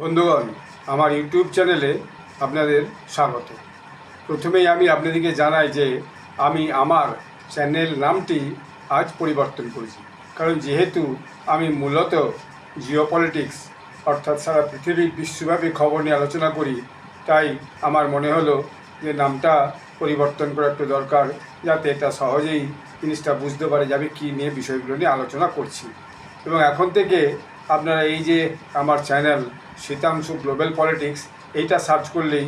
বন্ধুগণ, আমার ইউটিউব চ্যানেলে আপনাদের স্বাগত। প্রথমেই আমি আপনাদেরকে জানাই যে আমি আমার চ্যানেল নামটি আজ পরিবর্তন করেছি, কারণ যেহেতু আমি মূলত জিওপলিটিক্স অর্থাৎ সারা পৃথিবীর বিশ্বব্যাপী খবর নিয়ে আলোচনা করি, তাই আমার মনে হলো যে নামটা পরিবর্তন করা একটু দরকার, যাতে এটা সহজেই জিনিসটা বুঝতে পারে যাবে কী নিয়ে বিষয়গুলো নিয়ে আলোচনা করছি। এবং এখন থেকে আপনারা এই যে আমার চ্যানেল শীতাংশু গ্লোবাল পলিটিক্স এইটা সার্চ করলেই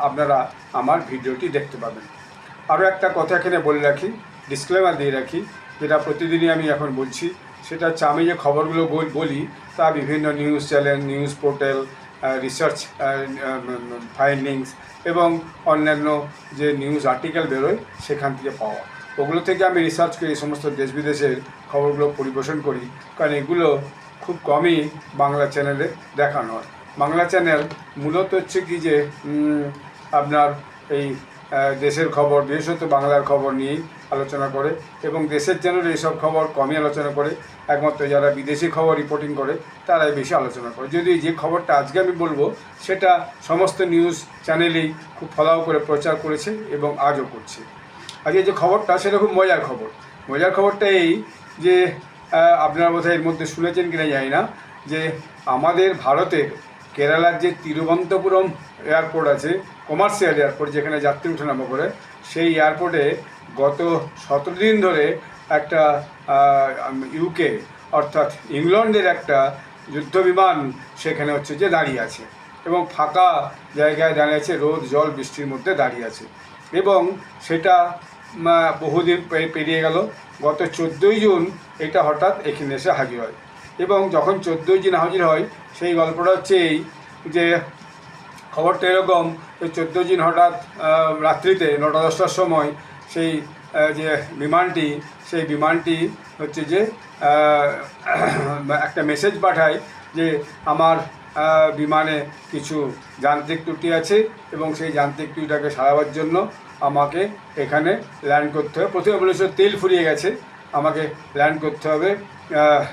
আপনারা আমার ভিডিওটি দেখতে পাবেন। আরও একটা কথা এখানে বলে রাখি, ডিসক্লেমার দিয়ে রাখি, যেটা প্রতিদিনই আমি এখন বলছি, সেটা হচ্ছে আমি যে খবরগুলো বলি তা বিভিন্ন news channel, news portal, research findings এবং অন্যান্য যে নিউজ আর্টিকেল বেরোয় সেখান থেকে পাওয়া। ওগুলো থেকে আমি রিসার্চ করে এই সমস্ত দেশ বিদেশের খবরগুলো পরিবেশন করি, কারণ এগুলো খুব কমই বাংলা চ্যানেলে দেখানো হয়। বাংলা চ্যানেল মূলত হচ্ছে কি যে আপনার এই দেশের খবর, বিশেষত বাংলার খবর নিয়েই আলোচনা করে, এবং দেশের চ্যানেলে এইসব খবর কমই আলোচনা করে। একমাত্র যারা বিদেশি খবর রিপোর্টিং করে তারাই বেশি আলোচনা করে। যদি যে খবরটা আজকে আমি বলবো সেটা সমস্ত নিউজ চ্যানেলেই খুব ফলাও করে প্রচার করেছে এবং আজও করছে। আজকে যে খবরটা সেটা খুব মজার খবর। মজার খবরটা এই যে আপনারা বোধহয় এর মধ্যে শুনেছেন কিনা জানি না, যে আমাদের ভারতের কেরালার যে তিরুবনন্তপুরম এয়ারপোর্ট আছে, কমার্শিয়াল এয়ারপোর্ট যেখানে যাত্রী ওঠানামা করে, সেই এয়ারপোর্টে গত 17 দিন ধরে একটা ইউকে অর্থাৎ ইংল্যান্ডের একটা যুদ্ধবিমান সেখানে হচ্ছে যে দাঁড়িয়ে আছে, এবং ফাঁকা জায়গায় দাঁড়িয়ে আছে, রোদ জল বৃষ্টির মধ্যে দাঁড়িয়ে আছে। এবং সেটা বহুদিন পেরিয়ে গেল। গত 14ই জুন এটা হঠাৎ এখানে এসে হাজির হয়, এবং যখন 14ই জুন হাজির হয় সেই গল্পটা হচ্ছে এই যে খবরটা এরকম, 14 জুন হঠাৎ রাত্রিতে 9টা-10টার সময় সেই যে সেই বিমানটি হচ্ছে যে একটা মেসেজ পাঠায় যে আমার বিমানে কিছু যান্ত্রিক ত্রুটি আছে, এবং সেই যান্ত্রিক ত্রুটিটাকে সারাবার জন্য আমাকে এখানে ল্যান্ড করতে হবে। প্রথমে বলেছিল তেল ফুরিয়ে গেছে, আমাকে ল্যান্ড করতে হবে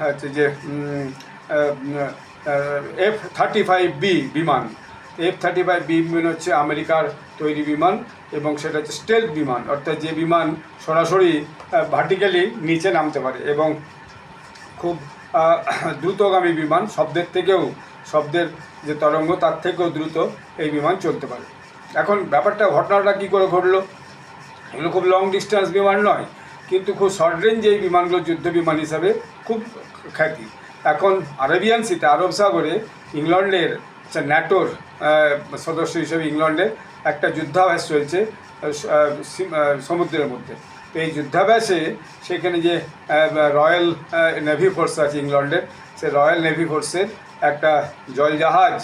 হচ্ছে যে F-35B বিমান। F-35B বিমান হচ্ছে আমেরিকার তৈরি বিমান, এবং সেটা হচ্ছে স্টেলথ বিমান, অর্থাৎ যে বিমান সরাসরি ভার্টিক্যালি নিচে নামতে পারে এবং খুব দ্রুতগামী বিমান, শব্দের যে তরঙ্গ তার থেকেও দ্রুত এই বিমান চলতে পারে। এখন ঘটনাটা কী করে ঘটলো? এগুলো খুব লং ডিস্টেন্স বিমান নয়, কিন্তু খুব শর্ট রেঞ্জ এই বিমানগুলো যুদ্ধ বিমান হিসাবে খুব খ্যাতি। এখন আরব সাগরে ইংল্যান্ডের ন্যাটোর সদস্য হিসেবে ইংল্যান্ডের একটা যুদ্ধাভ্যাস চলছে সমুদ্রের মধ্যে। তো এই যুদ্ধাভ্যাসে সেখানে যে রয়্যাল নেভি ফোর্স আছে ইংল্যান্ডের, সে রয়্যাল নেভি ফোর্সের একটা জলজাহাজ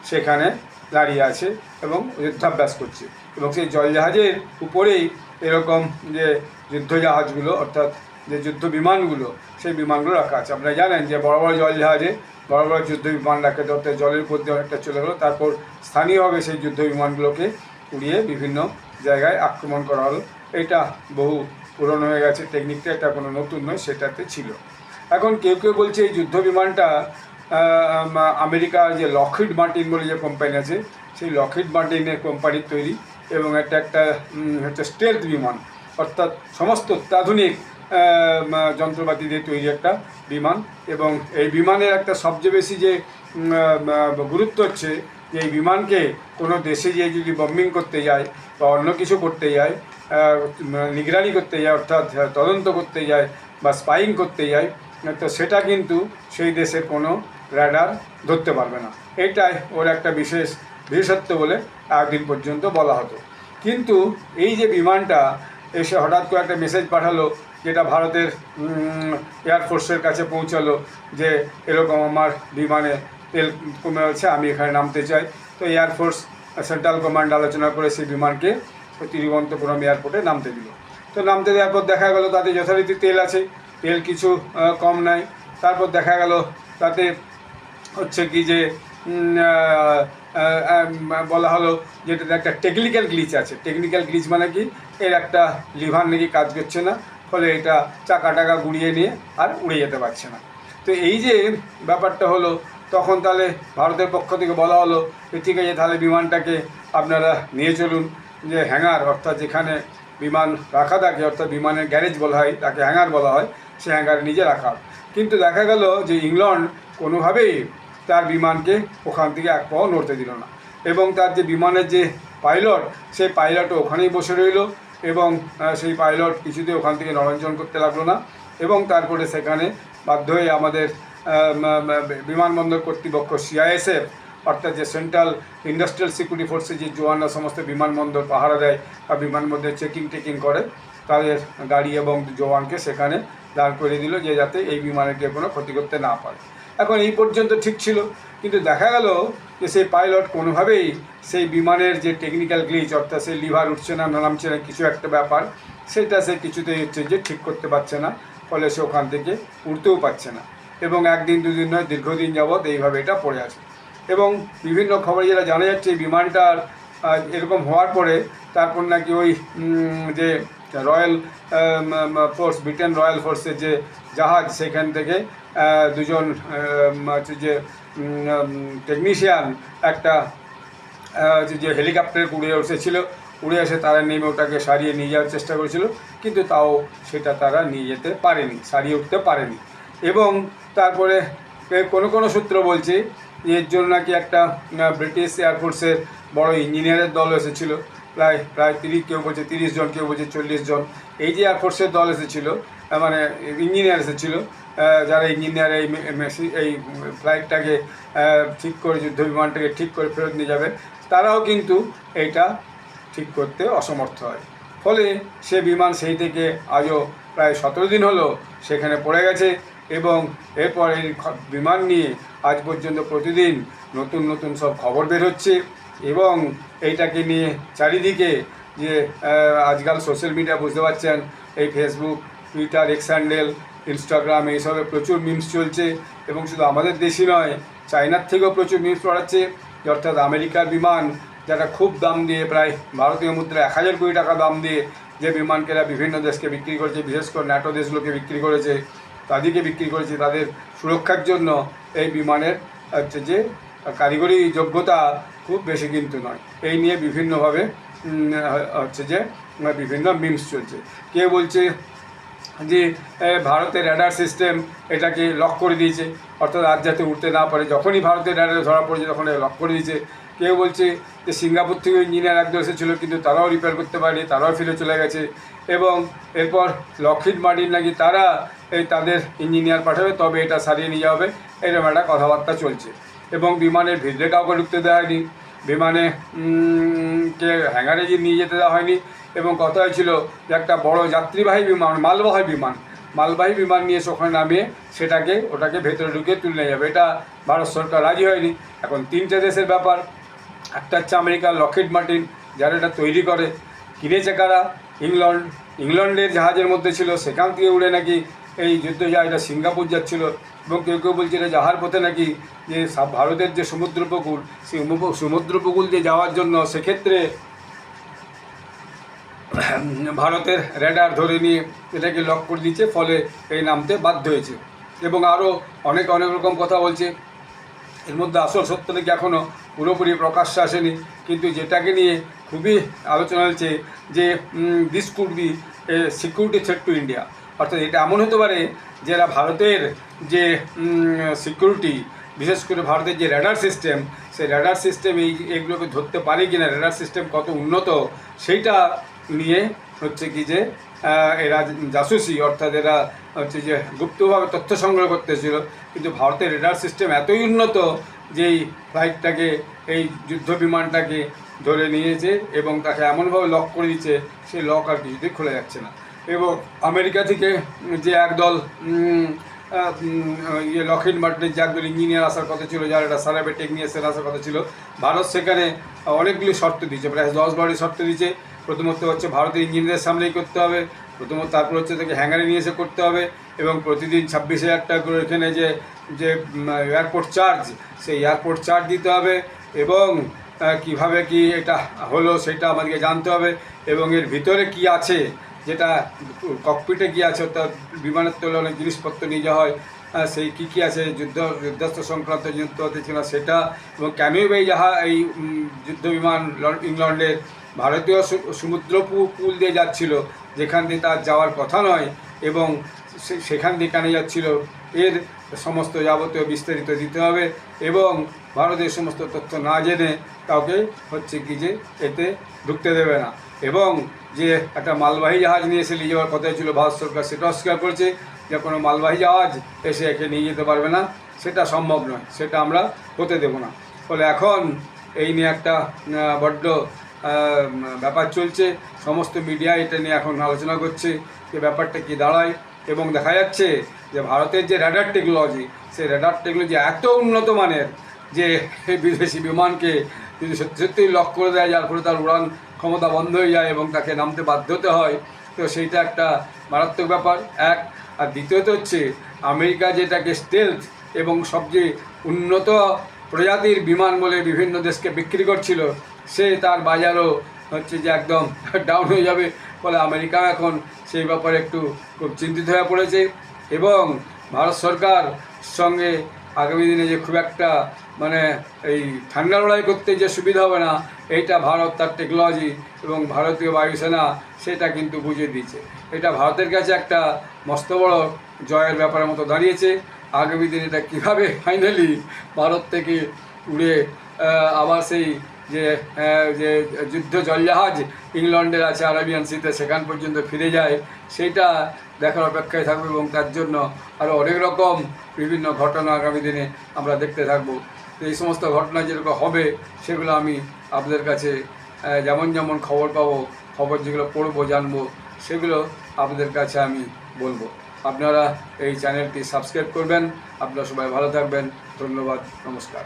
সেখানে দাঁড়িয়ে আছে এবং যুদ্ধাভ্যাস করছে, এবং সেই জলজাহাজের উপরেই এরকম যে যুদ্ধজাহাজগুলো অর্থাৎ যে যুদ্ধ বিমানগুলো, সেই বিমানগুলো রাখা আছে। আপনারা জানেন যে বড় বড় জলজাহাজে বড় বড় যুদ্ধ বিমান রাখে, অর্থাৎ জলের উপর দিয়ে অনেকটা চলে গেলো, তারপর স্থানীয়ভাবে সেই যুদ্ধ বিমানগুলোকে উড়িয়ে বিভিন্ন জায়গায় আক্রমণ করা হলো। এটা বহু পুরনো হয়ে গেছে টেকনিকটা, এটা কোনো নতুন নয়, সেটাতে ছিল। এখন কেউ কেউ বলছে এই যুদ্ধ বিমানটা আমেরিকার যে লকহিড মার্টিন বলে যে কোম্পানি আছে, সেই লকহিড মার্টিনের কোম্পানির তৈরি, এবং এটা একটা হচ্ছে স্টেলথ বিমান, অর্থাৎ সমস্ত অত্যাধুনিক যন্ত্রপাতি দিয়ে তৈরি একটা বিমান। এবং এই বিমানের একটা সবচেয়ে বেশি যে গুরুত্ব হচ্ছে যে এই বিমানকে কোনো দেশে গিয়ে যদি বম্বিং করতে যায় বা অন্য কিছু করতে যায়, নিগরানি করতে যায় অর্থাৎ তদন্ত করতে যায় বা স্পাইং করতে যায়, তো সেটা কিন্তু সেই দেশের কোনো র্যাডার ধরতে পারবে না। এটাই ওর একটা বিশেষত্ব বলে একদিন পর্যন্ত বলা হতো। কিন্তু এই যে বিমানটা এসে হঠাৎ করে একটা মেসেজ পাঠালো, যেটা ভারতের এয়ারফোর্সের কাছে পৌঁছালো যে এরকম আমার বিমানে তেল কমে আছে, আমি এখানে নামতে চাই। তো এয়ারফোর্স সেন্ট্রাল কমান্ড আলোচনা করে সেই বিমানকে তিরুবনন্তপুরম এয়ারপোর্টে নামতে দিল। তো নামতে দেওয়ার পর দেখা গেল তাতে যথারীতি তেল আছে, তেল কিছু কম নাই। তারপর দেখা গেল তাতে হচ্ছে কি যে বলা হলো যে এটাতে একটা টেকনিক্যাল গ্লিচ আছে। টেকনিক্যাল গ্লিচ মানে কি, এর একটা লিভার নাকি কাজ করছে না, ফলে এটা চাকা টাকা গুড়িয়ে নিয়ে আর উড়ে যেতে পারছে না। তো এই যে ব্যাপারটা হলো, তখন তাহলে ভারতের পক্ষ থেকে বলা হলো যে ঠিক আছে, তাহলে বিমানটাকে আপনারা নিয়ে চলুন যে হ্যাঙ্গার, অর্থাৎ যেখানে বিমান রাখা থাকে, অর্থাৎ বিমানের গ্যারেজ বলা হয়, তাকে হ্যাঙ্গার বলা হয়, সে হ্যাঙ্গারে নিজে রাখা। কিন্তু দেখা গেল যে ইংল্যান্ড কোনোভাবেই তার বিমানকে ওখান থেকে এক পাও নড়তে দিল না, এবং তার যে বিমানের যে পাইলট, সেই পাইলটও ওখানেই বসে রইল, এবং সেই পাইলট কিছুতে ওখান থেকে নড়াচড় করতে লাগলো না। এবং তারপরে সেখানে বাধ্য হয়ে আমাদের বিমানবন্দর কর্তৃপক্ষ সিআইএসএফ, অর্থাৎ যে সেন্ট্রাল ইন্ডাস্ট্রিয়াল সিকিউরিটি ফোর্সে যে জওয়ানরা সমস্ত বিমানবন্দর পাহারা দেয় বা বিমানবন্দরে টেকিং করে, তাদের গাড়ি এবং জওয়ানকে সেখানে দাঁড় করে দিল, যে যাতে এই বিমানের কেউ কোনো ক্ষতি করতে না পারে। এখন এই পর্যন্ত ঠিক ছিল, কিন্তু দেখা গেল যে সেই পাইলট কোনোভাবেই সেই বিমানের যে টেকনিক্যাল গ্লিচ, অর্থাৎ সেই লিভার উঠছে না নামছে না কিছু একটা ব্যাপার, সেটা সে কিছুতেই হচ্ছে যে ঠিক করতে পারছে না, ফলে সে ওখান থেকে উঠতেও পারছে না, এবং একদিন দুদিন নয় দীর্ঘদিন যাবৎ এইভাবে এটা পড়ে আছে। এবং বিভিন্ন খবরে যেটা জানা যাচ্ছে, এই বিমানটার এরকম হওয়ার পরে তারপর নাকি ওই যে রয়্যাল ফোর্স, ব্রিটেন রয়্যাল ফোর্সের যে জাহাজ, সেখান থেকে দুজন হচ্ছে যে টেকনিশিয়ান একটা যে হেলিকপ্টারে উড়ে এসে তারা নেমে ওটাকে সারিয়ে নিয়ে যাওয়ার চেষ্টা করেছিল, কিন্তু তাও সেটা তারা নিয়ে যেতে পারেনি, সারিয়ে উঠতে পারেনি। এবং তারপরে কোনো সূত্র বলছে এর জন্য নাকি একটা ব্রিটিশ এয়ারফোর্সের বড় ইঞ্জিনিয়ারের দল এসেছিলো, প্রায় 30, কেউ বলছে 30 জন, কেউ বলছে 40 জন। এই যে এয়ারফোর্সের দল এসেছিলো, মানে ইঞ্জিনিয়ার এসেছিলো, যারা ইঞ্জিনিয়ার এই ফ্লাইটটাকে ঠিক করে, যুদ্ধ বিমানটাকে ঠিক করে ফেরত নিয়ে যাবে, তারাও কিন্তু এইটা ঠিক করতে অসমর্থ হয়। ফলে সে বিমান সেই থেকে আজও প্রায় 17 দিন হলো সেখানে পড়ে গেছে, এবং এরপর এই বিমান নিয়ে আজ পর্যন্ত প্রতিদিন নতুন সব খবর বের হচ্ছে, এবং এইটাকে নিয়ে চারিদিকে যে আজকাল সোশ্যাল মিডিয়া বুঝতে পারছেন, এই Facebook, Twitter, x handle, Instagram, এইসবে প্রচুর মিমস চলছে। এবং শুধু আমাদের দেশই নয়, চায়নার থেকেও প্রচুর মিমস পড়াচ্ছে, অর্থাৎ আমেরিকার বিমান, যারা খুব দাম দিয়ে, প্রায় ভারতীয় মুদ্রা 1000 কোটি টাকা দাম দিয়ে যে বিমানকে বিভিন্ন দেশকে বিক্রি করেছে, বিশেষ করে ন্যাটো দেশগুলোকে বিক্রি করেছে, তাদেরকে বিক্রি করেছে তাদের সুরক্ষার জন্য, এই বিমানের হচ্ছে যে কারিগরি যোগ্যতা খুব বেশি কিন্তু নয়। এই নিয়ে বিভিন্নভাবে হচ্ছে যে বিভিন্ন মিমস চলছে। কেউ বলছে যে ভারতের র্যাডার সিস্টেম এটাকে লক করে দিয়েছে, অর্থাৎ আজ যাতে উঠতে না পারে, যখনই ভারতের র্যাডারে ধরা পড়েছে তখন লক করে দিয়েছে। কেউ বলছে যে সিঙ্গাপুর থেকে ইঞ্জিনিয়ার একদল এসেছিলো, কিন্তু তারাও রিপেয়ার করতে পারেনি, তারাও ফিরে চলে গেছে। এবং এরপর লকহিড মার্টিন নাকি তারা তাদের ইঞ্জিনিয়ার পাঠাবে, তবে এটা সারিয়ে নিয়ে যাবে, এরকম একটা কথাবার্তা চলছে। এবং বিমানের ভিতরে কাউকে ঢুকতে দেওয়া হয়নি, বিমানে কে হ্যাঙ্গারে নিয়ে যেতে দেওয়া হয়নি। এবং কথা হয়েছিল যে একটা বড় যাত্রীবাহী বিমান, মালবাহী বিমান নিয়ে ওখানে নামিয়ে ওটাকে ভেতরে ঢুকিয়ে তুলে নিয়ে যাবে, এটা ভারত সরকার রাজি হয়নি। এখন 3টে দেশের ব্যাপার, একটা হচ্ছে আমেরিকার লকহিড মার্টিন, যারা এটা তৈরি করে, কিনেছে কারা? ইংল্যান্ডের জাহাজের মধ্যে ছিল, সেখান থেকে উড়ে নাকি এই যুদ্ধ জাহাজটা সিঙ্গাপুর যাচ্ছিলো। এবং কেউ বলছে এটা যাওয়ার পথে নাকি যে ভারতের যে সমুদ্র উপকূল, সেই সমুদ্র উপকূল দিয়ে যাওয়ার জন্য সেক্ষেত্রে ভারতের র্যাডার ধরে নিয়ে এটাকে লক করে দিচ্ছে, ফলে এই নামতে বাধ্য হয়েছে। এবং আরও অনেক রকম কথা বলছে। এর মধ্যে আসল সত্য নাকি এখনও পুরোপুরি প্রকাশ্যে আসেনি, কিন্তু যেটাকে নিয়ে খুবই আলোচনা হচ্ছে যে this could B A security threat to India, অর্থাৎ এটা এমন হতে পারে যারা ভারতের যে সিকিউরিটি, বিশেষ করে ভারতের যে র্যাডার সিস্টেম, সেই র্যাডার সিস্টেম এইগুলোকে ধরতে পারে কি না, র্যাডার সিস্টেম কত উন্নত, সেইটা নিয়ে হচ্ছে কি যে এরা জাসুসি, অর্থাৎ এরা হচ্ছে যে গুপ্তভাবে তথ্য সংগ্রহ করতেছিল। কিন্তু ভারতের রেডার সিস্টেম এতই উন্নত যে এই ফ্লাইটটাকে, এই যুদ্ধ বিমানটাকে ধরে নিয়েছে এবং তাকে এমনভাবে লক করে দিচ্ছে, সেই লক আর কিছুতেই খুলে যাচ্ছে না। এবং আমেরিকা থেকে যে একদল লকহিড মার্টিনের যে একদল ইঞ্জিনিয়ার আসার কথা ছিল, যারা একটা সার্ভে টেকনিশিয়ান আসার কথা ছিল, ভারত সেখানে অনেকগুলি শর্ত দিয়েছে, প্রায় 10-12টি শর্ত দিয়েছে। প্রথমত হচ্ছে ভারতের ইঞ্জিনিয়ারের সামনেই করতে হবে, তারপর হচ্ছে তাকে হ্যাঙ্গারে নিয়ে এসে করতে হবে, এবং প্রতিদিন 26,000 টাকা করে এখানে যে এয়ারপোর্ট চার্জ, সেই এয়ারপোর্ট চার্জ দিতে হবে, এবং কিভাবে কি এটা হলো সেটা আমাদেরকে জানতে হবে, এবং এর ভিতরে কি আছে, যেটা ককপিটে কী আছে, অর্থাৎ বিমানের তলে অনেক জিনিসপত্র নিয়ে যাওয়া হয়, সেই কী আছে যুদ্ধাস্ত্র সংক্রান্ত যুদ্ধ হতেছিল সেটা, এবং কেন এই এই যুদ্ধ বিমান ইংল্যান্ডের ভারতীয় সমুদ্র পুল দিয়ে যাচ্ছিল, যেখান দিয়ে তার যাওয়ার কথা নয়, এবং সেখান দিয়ে কেন যাচ্ছিল, এর সমস্ত যাবতীয় বিস্তারিত দিতে হবে। এবং ভারতের সমস্ত তথ্য না জেনে কাউকে হচ্ছে কি যে এতে ঢুকতে দেবে না। এবং যে একটা মালবাহী জাহাজ নিয়ে এসে নিয়ে যাওয়ার কথা ছিল, ভারত সরকার সেটা অস্বীকার করেছে যে কোনো মালবাহী জাহাজ এসে একে নিয়ে যেতে পারবে না, সেটা সম্ভব নয়, সেটা আমরা হতে দেব না। ফলে এখন এই নিয়ে একটা বড্ড ব্যাপার চলছে, সমস্ত মিডিয়া এটা নিয়ে এখন আলোচনা করছে যে ব্যাপারটা কি দাঁড়ায়। এবং দেখা যাচ্ছে যে ভারতের যে রেডার টেকনোলজি, সেই রেডার টেকনোলজি এত উন্নত মানের যে বিদেশি বিমানকে যদি সত্যি সত্যিই লক করে দেয়, যার ফলে তার উড়ান ক্ষমতা বন্ধ হয়ে যায় এবং তাকে নামতে বাধ্য হতে হয়, তো সেইটা একটা মারাত্মক ব্যাপার এক। আর দ্বিতীয়ত হচ্ছে আমেরিকা যেটাকে স্টেলথ এবং সবচেয়ে উন্নত প্রজাতির বিমান বলে বিভিন্ন দেশকে বিক্রি করছিল, সে তার বাজারও হচ্ছে যে একদম ডাউন হয়ে যাবে। ফলে আমেরিকা এখন সেই ব্যাপারে একটু খুব চিন্তিত হয়ে পড়েছে। এবং ভারত সরকার সঙ্গে আগামী দিনে যে খুব একটা এই ঠান্ডা লড়াই করতে যে সুবিধা হবে না, এইটা ভারত তার টেকনোলজি এবং ভারতীয় বায়ুসেনা সেটা কিন্তু বুঝিয়ে দিয়েছে। এটা ভারতের কাছে একটা মস্ত বড় জয়ের ব্যাপারের মতো দাঁড়িয়েছে। আগামী দিনে এটা কীভাবে ফাইনালি ভারত থেকে উড়ে আবার সেই যে যুদ্ধ জলজাহাজ ইংল্যান্ডের আছে আরাবিয়ান সিতে, সেখান পর্যন্ত ফিরে যায়, সেইটা দেখার অপেক্ষায় থাকবে। এবং তার জন্য আরও অনেক রকম বিভিন্ন ঘটনা আগামী দিনে আমরা দেখতে থাকবো। তো এই সমস্ত ঘটনা যেরকম হবে সেগুলো আমি আপনাদের কাছে যেমন যেমন খবর পাবো, খবর যেগুলো পড়বো জানবো, সেগুলো আপনাদের কাছে আমি বলবো। আপনারা এই চ্যানেলটি সাবস্ক্রাইব করবেন। আপনারা সবাই ভালো থাকবেন। ধন্যবাদ, নমস্কার।